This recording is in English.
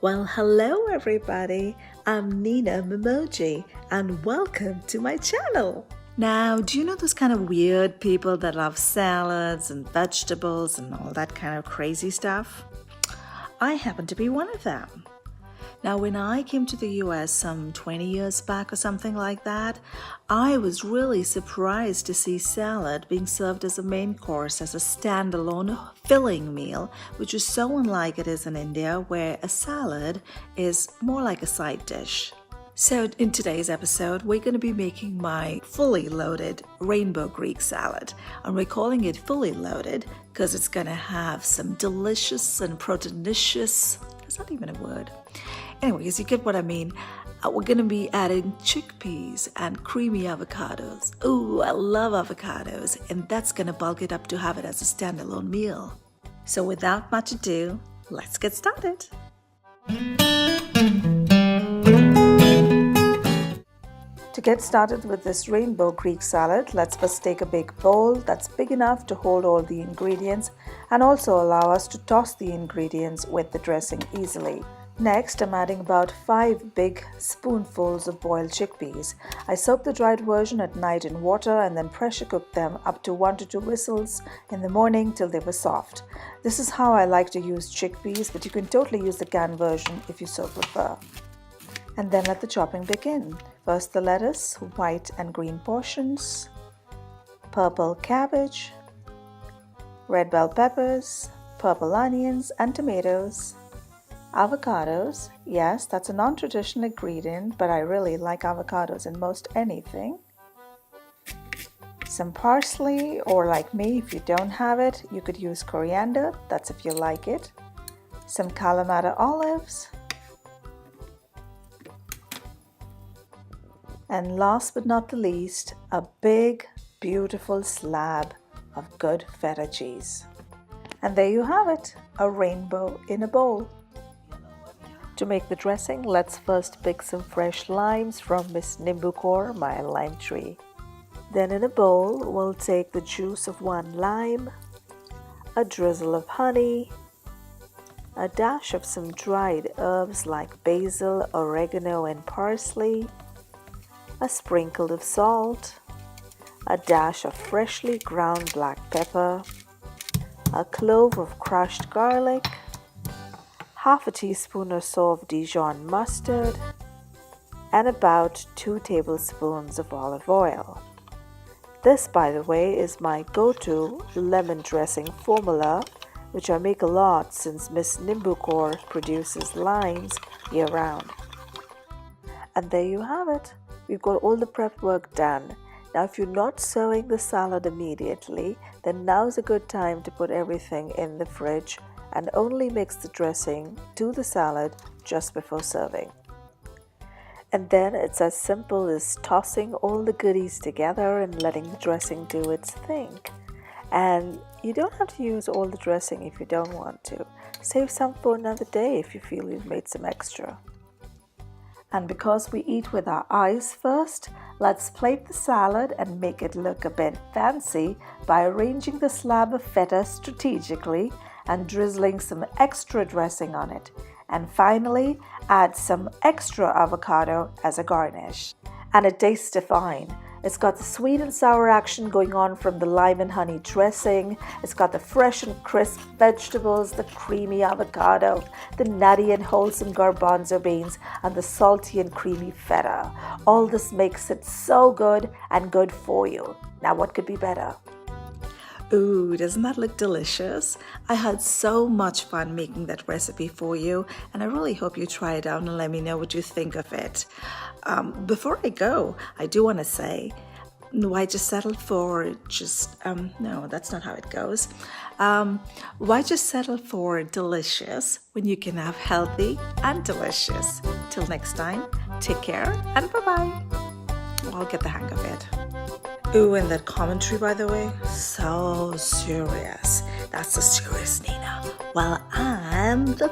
Well, hello everybody. I'm Nina Memoji and welcome to my channel. Now, do you know those kind of weird people that love salads and vegetables and all that kind of crazy stuff? I happen to be one of them. Now, when I came to the US some 20 years back or something like that, I was really surprised to see salad being served as a main course, as a standalone filling meal, which is so unlike it is in India, where a salad is more like a side dish. So in today's episode, we're going to be making my fully loaded rainbow Greek salad. And we're calling it fully loaded because it's going to have some delicious and proteinicious, that's not even a word. Anyways, you get what I mean. We're going to be adding chickpeas and creamy avocados. Ooh, I love avocados, and that's going to bulk it up to have it as a standalone meal. So without much ado, let's get started. To get started with this rainbow Greek salad, let's first take a big bowl that's big enough to hold all the ingredients and also allow us to toss the ingredients with the dressing easily. Next, I'm adding about 5 big spoonfuls of boiled chickpeas. I soak the dried version at night in water and then pressure cook them up to 1 to 2 whistles in the morning till they were soft. This is how I like to use chickpeas, but you can totally use the canned version if you so prefer. And then let the chopping begin. First the lettuce, white and green portions, purple cabbage, red bell peppers, purple onions and tomatoes, avocados. Yes, that's a non-traditional ingredient, but I really like avocados in most anything. Some parsley, or like me, if you don't have it, you could use coriander, that's if you like it. Some Kalamata olives. And last but not the least, a big, beautiful slab of good feta cheese. And there you have it, a rainbow in a bowl. To make the dressing, let's first pick some fresh limes from Miss Nimbucor, my lime tree. Then in a bowl, we'll take the juice of 1 lime, a drizzle of honey, a dash of some dried herbs like basil, oregano and parsley, a sprinkle of salt, a dash of freshly ground black pepper, a clove of crushed garlic, half a teaspoon or so of Dijon mustard, and about 2 tablespoons of olive oil. This, by the way, is my go-to lemon dressing formula, which I make a lot since Miss Nimbucor produces limes year-round. And there you have it. We've got all the prep work done. Now, if you're not serving the salad immediately, then now's a good time to put everything in the fridge and only mix the dressing to the salad just before serving. And then it's as simple as tossing all the goodies together and letting the dressing do its thing. And you don't have to use all the dressing if you don't want to. Save some for another day if you feel you've made some extra. And because we eat with our eyes first, let's plate the salad and make it look a bit fancy by arranging the slab of feta strategically and drizzling some extra dressing on it. And finally, add some extra avocado as a garnish. And it tastes divine. It's got the sweet and sour action going on from the lime and honey dressing. It's got the fresh and crisp vegetables, the creamy avocado, the nutty and wholesome garbanzo beans, and the salty and creamy feta. All this makes it so good and good for you. Now what could be better? Ooh, doesn't that look delicious? I had so much fun making that recipe for you, and I really hope you try it out and let me know what you think of it. Before I go, I do want to say, why just settle for no, that's not how it goes. Why just settle for delicious when you can have healthy and delicious? Till next time, take care and bye-bye. Well, I'll get the hang of it. Ooh, and that commentary, by the way, so serious. That's the serious Nina. Well, I'm the